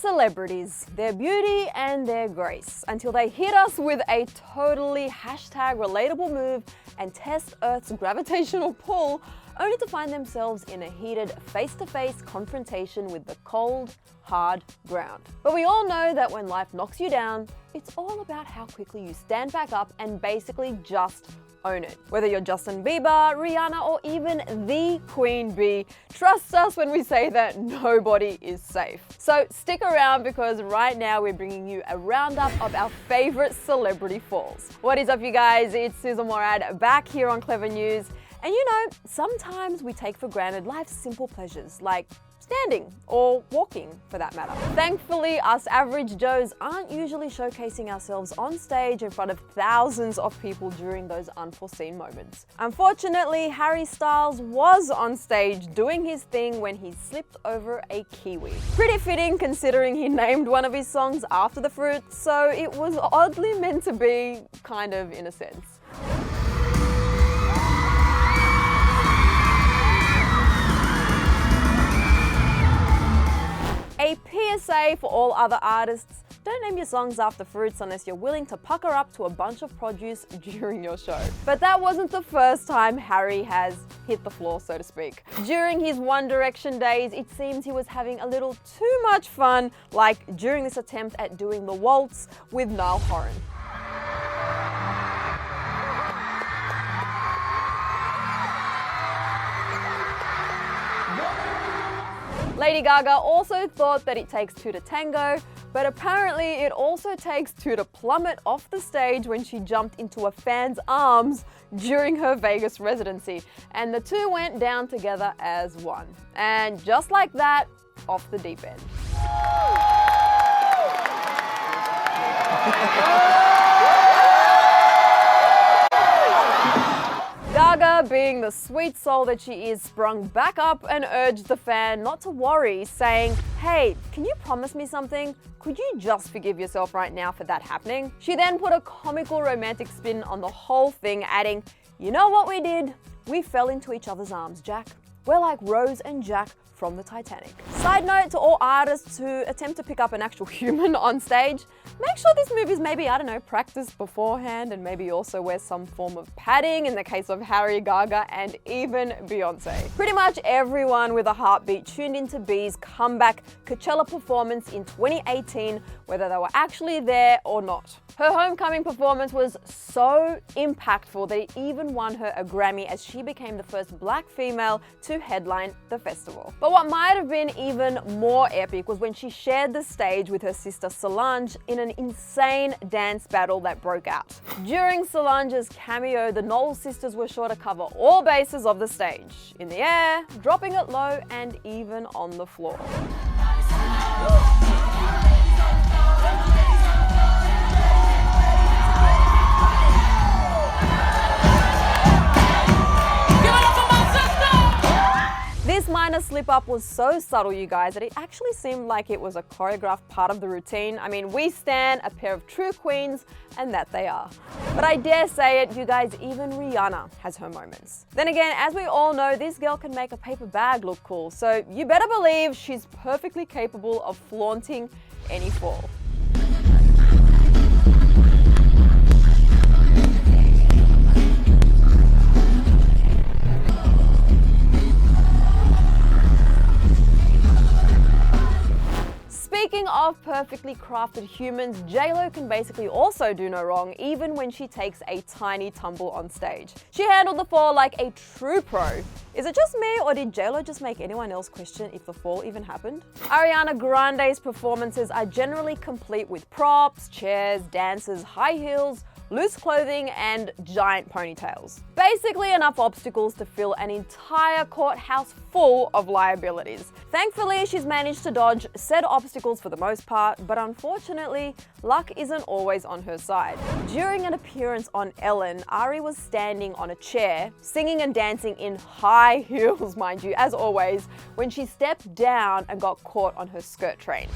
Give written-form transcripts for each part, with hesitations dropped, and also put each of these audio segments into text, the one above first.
Celebrities, their beauty and their grace, until they hit us with a totally #relatable move and test Earth's gravitational pull, only to find themselves in a heated face-to-face confrontation with the cold, hard ground. But we all know that when life knocks you down, it's all about how quickly you stand back up and basically just own it. Whether you're Justin Bieber, Rihanna, or even the Queen Bey, trust us when we say that nobody is safe. So stick around, because right now we're bringing you a roundup of our favorite celebrity falls. What is up, you guys? It's Susan Morad back here on Clevver News. And you know, sometimes we take for granted life's simple pleasures, like standing or walking for that matter. Thankfully, us average Joes aren't usually showcasing ourselves on stage in front of thousands of people during those unforeseen moments. Unfortunately, Harry Styles was on stage doing his thing when he slipped over a kiwi. Pretty fitting considering he named one of his songs after the fruit, so it was oddly meant to be, kind of, in a sense. A PSA for all other artists: don't name your songs after fruits unless you're willing to pucker up to a bunch of produce during your show. But that wasn't the first time Harry has hit the floor, so to speak. During his One Direction days, it seems he was having a little too much fun, like during this attempt at doing the waltz with Niall Horan. Lady Gaga also thought that it takes two to tango, but apparently it also takes two to plummet off the stage when she jumped into a fan's arms during her Vegas residency, and the two went down together as one. And just like that, off the deep end. Gaga, being the sweet soul that she is, sprung back up and urged the fan not to worry, saying, "Hey, can you promise me something? Could you just forgive yourself right now for that happening?" She then put a comical romantic spin on the whole thing, adding, "You know what we did? We fell into each other's arms, Jack. We're like Rose and Jack from the Titanic." Side note to all artists who attempt to pick up an actual human on stage: make sure this move is maybe, I don't know, practiced beforehand, and maybe also wear some form of padding in the case of Harry, Gaga, and even Beyonce. Pretty much everyone with a heartbeat tuned into Bey's comeback Coachella performance in 2018, whether they were actually there or not. Her homecoming performance was so impactful that it even won her a Grammy, as she became the first black female to headline the festival. But what might have been even more epic was when she shared the stage with her sister Solange in an insane dance battle that broke out. During Solange's cameo, the Knowles sisters were sure to cover all bases of the stage: in the air, dropping it low, and even on the floor. This minor slip-up was so subtle, you guys, that it actually seemed like it was a choreographed part of the routine. I mean, we stan a pair of true queens, and that they are. But I dare say it, you guys, even Rihanna has her moments. Then again, as we all know, this girl can make a paper bag look cool, so you better believe she's perfectly capable of flaunting any fall. Speaking of perfectly crafted humans, J-Lo can basically also do no wrong, even when she takes a tiny tumble on stage. She handled the fall like a true pro. Is it just me, or did J-Lo just make anyone else question if the fall even happened? Ariana Grande's performances are generally complete with props, chairs, dancers, high heels, loose clothing, and giant ponytails. Basically enough obstacles to fill an entire courthouse full of liabilities. Thankfully, she's managed to dodge said obstacles for the most part, but unfortunately, luck isn't always on her side. During an appearance on Ellen, Ari was standing on a chair, singing and dancing in high heels, mind you, as always, when she stepped down and got caught on her skirt train.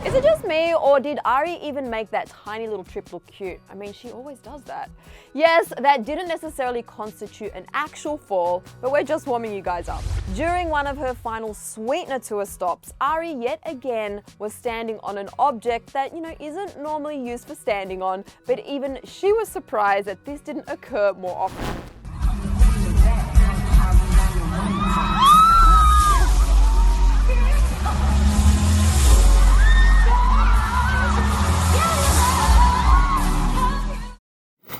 Is it just me, or did Ari even make that tiny little trip look cute? I mean, she always does that. Yes, that didn't necessarily constitute an actual fall, but we're just warming you guys up. During one of her final Sweetener tour stops, Ari yet again was standing on an object that, isn't normally used for standing on, but even she was surprised that this didn't occur more often.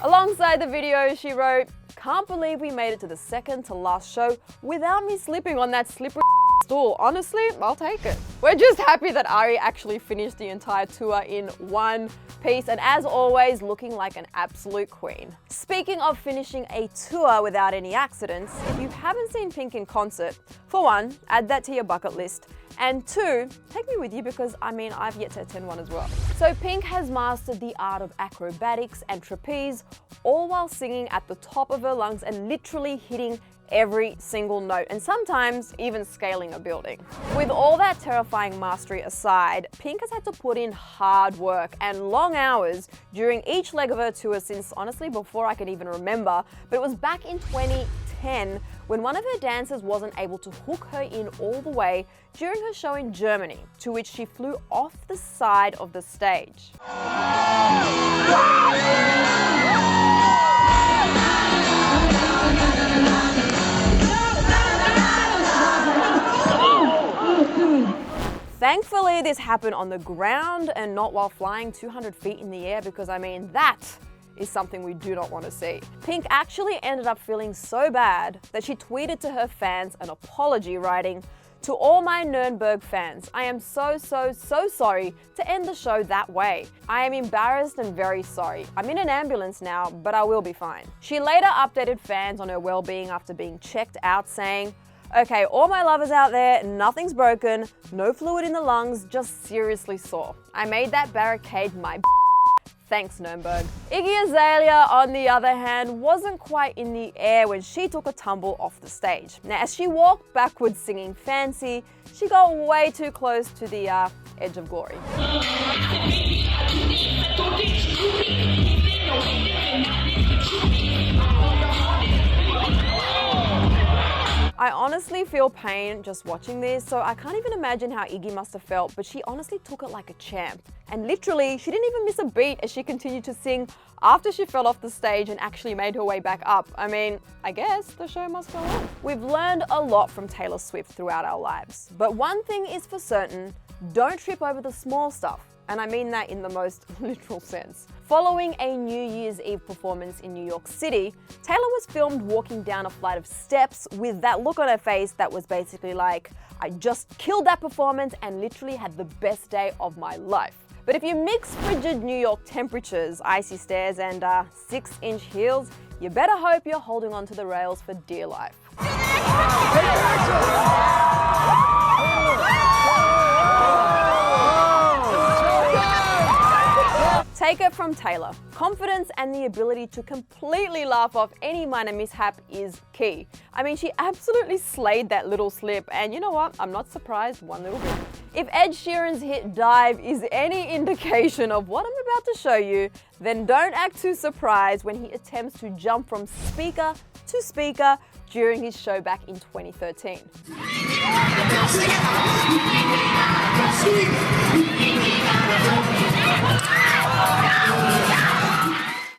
Alongside the video, she wrote, "Can't believe we made it to the second to last show without me slipping on that slippery stool. Honestly, I'll take it." We're just happy that Ari actually finished the entire tour in one piece, and as always, looking like an absolute queen. Speaking of finishing a tour without any accidents, if you haven't seen Pink in concert, for one, add that to your bucket list. And two, take me with you because I've yet to attend one as well. So Pink has mastered the art of acrobatics and trapeze, all while singing at the top of her lungs and literally hitting every single note, and sometimes even scaling a building. With all that terrifying mastery aside, Pink has had to put in hard work and long hours during each leg of her tour since honestly before I can even remember, but it was back in 2010 when one of her dancers wasn't able to hook her in all the way during her show in Germany, to which she flew off the side of the stage. Thankfully, this happened on the ground and not while flying 200 feet in the air because that is something we do not want to see. Pink actually ended up feeling so bad that she tweeted to her fans an apology, writing, "To all my Nuremberg fans, I am so sorry to end the show that way. I am embarrassed and very sorry. I'm in an ambulance now, but I will be fine." She later updated fans on her well-being after being checked out, saying, "Okay, all my lovers out there, nothing's broken, no fluid in the lungs, just seriously sore. I made that barricade my Thanks, Nuremberg." Iggy Azalea, on the other hand, wasn't quite in the air when she took a tumble off the stage. Now, as she walked backwards singing Fancy, she got way too close to the edge of glory. I honestly feel pain just watching this, so I can't even imagine how Iggy must have felt, but she honestly took it like a champ. And literally, she didn't even miss a beat as she continued to sing after she fell off the stage and actually made her way back up. I guess the show must go on. We've learned a lot from Taylor Swift throughout our lives, but one thing is for certain, don't trip over the small stuff. And I mean that in the most literal sense. Following a New Year's Eve performance in New York City, Taylor was filmed walking down a flight of steps with that look on her face that was basically like, "I just killed that performance and literally had the best day of my life." But if you mix frigid New York temperatures, icy stairs, and 6-inch heels, you better hope you're holding onto the rails for dear life. Take it from Taylor. Confidence and the ability to completely laugh off any minor mishap is key. She absolutely slayed that little slip, and you know what? I'm not surprised one little bit. If Ed Sheeran's hit Dive is any indication of what I'm about to show you, then don't act too surprised when he attempts to jump from speaker to speaker during his show back in 2013.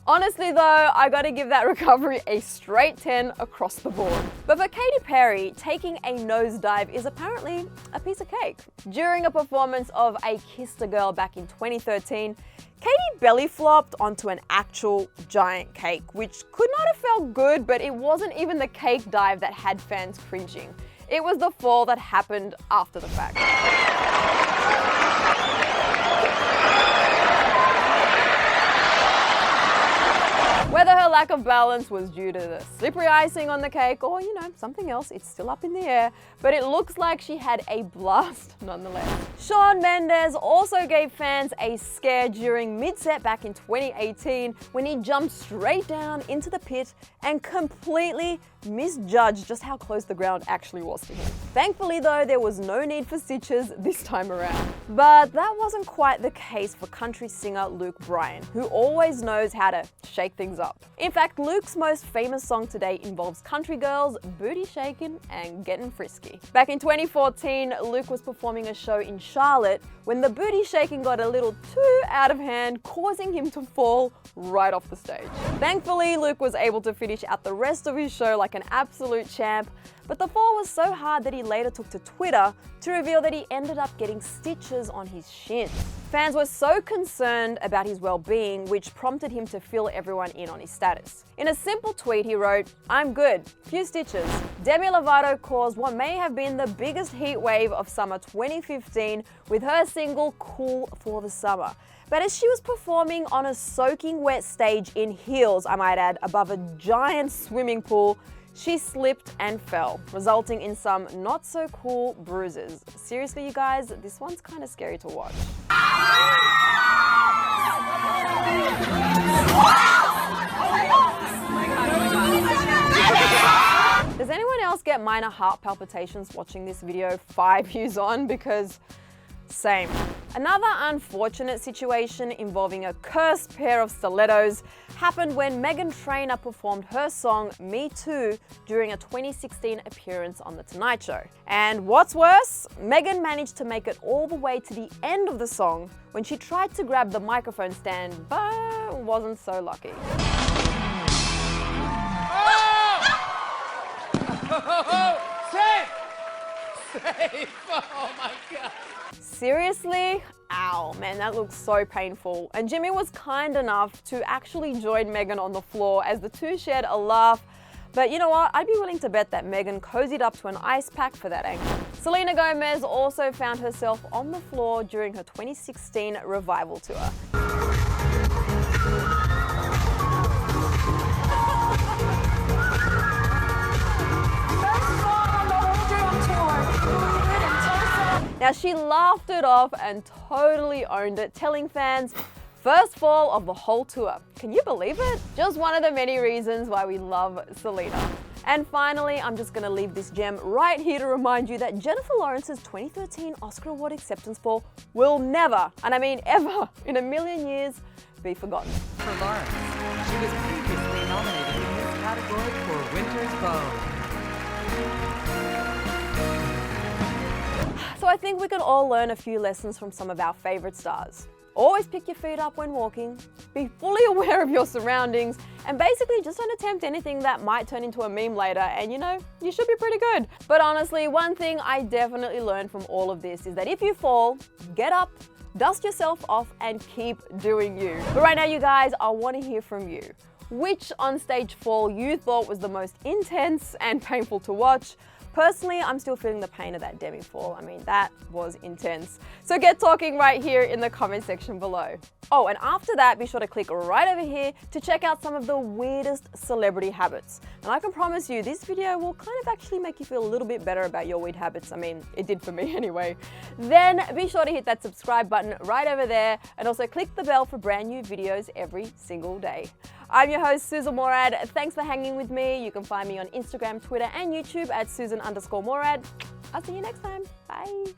Honestly though, I gotta give that recovery a straight 10 across the board. But for Katy Perry, taking a nosedive is apparently a piece of cake. During a performance of I Kissed a Girl back in 2013, Katy belly flopped onto an actual giant cake, which could not have felt good, but it wasn't even the cake dive that had fans cringing. It was the fall that happened after the fact. Whether her lack of balance was due to the slippery icing on the cake or, something else, it's still up in the air, but it looks like she had a blast nonetheless. Shawn Mendes also gave fans a scare during mid-set back in 2018 when he jumped straight down into the pit and completely misjudged just how close the ground actually was to him. Thankfully though, there was no need for stitches this time around. But that wasn't quite the case for country singer Bryan, who always knows how to shake things up. In fact, Luke's most famous song to date involves country girls booty shaking and getting frisky. Back in 2014, Luke was performing a show in Charlotte when the booty shaking got a little too out of hand, causing him to fall right off the stage. Thankfully, Luke was able to finish out the rest of his show like an absolute champ, but the fall was so hard that he later took to Twitter to reveal that he ended up getting stitches on his shins. Fans were so concerned about his well-being, which prompted him to fill everyone in on his status. In a simple tweet, he wrote, "I'm good, few stitches." Demi Lovato caused what may have been the biggest heat wave of summer 2015 with her single Cool for the Summer. But as she was performing on a soaking wet stage in heels, I might add, above a giant swimming pool, she slipped and fell, resulting in some not so cool bruises. Seriously, you guys, this one's kind of scary to watch. Does anyone else get minor heart palpitations watching this video 5 years on? Because same. Another unfortunate situation involving a cursed pair of stilettos happened when Meghan Trainor performed her song Me Too during a 2016 appearance on The Tonight Show. And what's worse, Meghan managed to make it all the way to the end of the song when she tried to grab the microphone stand, but wasn't so lucky. Safe! Oh my God. Seriously? Ow, man, that looks so painful. And Jimmy was kind enough to actually join Meghan on the floor as the two shared a laugh. But you know what? I'd be willing to bet that Meghan cozied up to an ice pack for that angle. Selena Gomez also found herself on the floor during her 2016 revival tour. Now she laughed it off and totally owned it, telling fans, "First fall of the whole tour." Can you believe it? Just one of the many reasons why we love Selena. And finally, I'm just gonna leave this gem right here to remind you that Jennifer Lawrence's 2013 Oscar Award acceptance ball will never, and I mean ever, in a million years, be forgotten. For Lawrence, she was previously nominated in this category for Winter's Bone. So I think we can all learn a few lessons from some of our favorite stars. Always pick your feet up when walking, be fully aware of your surroundings, and basically just don't attempt anything that might turn into a meme later, and you should be pretty good. But honestly, one thing I definitely learned from all of this is that if you fall, get up, dust yourself off, and keep doing you. But right now, you guys, I want to hear from you. Which onstage fall you thought was the most intense and painful to watch? Personally, I'm still feeling the pain of that Demi fall. I mean, that was intense. So get talking right here in the comment section below. Oh, and after that, be sure to click right over here to check out some of the weirdest celebrity habits. And I can promise you, this video will kind of actually make you feel a little bit better about your weird habits. I mean, it did for me anyway. Then be sure to hit that subscribe button right over there and also click the bell for brand new videos every single day. I'm your host, Susan Morad. Thanks for hanging with me. You can find me on Instagram, Twitter, and YouTube at Susan_Morad. I'll see you next time. Bye.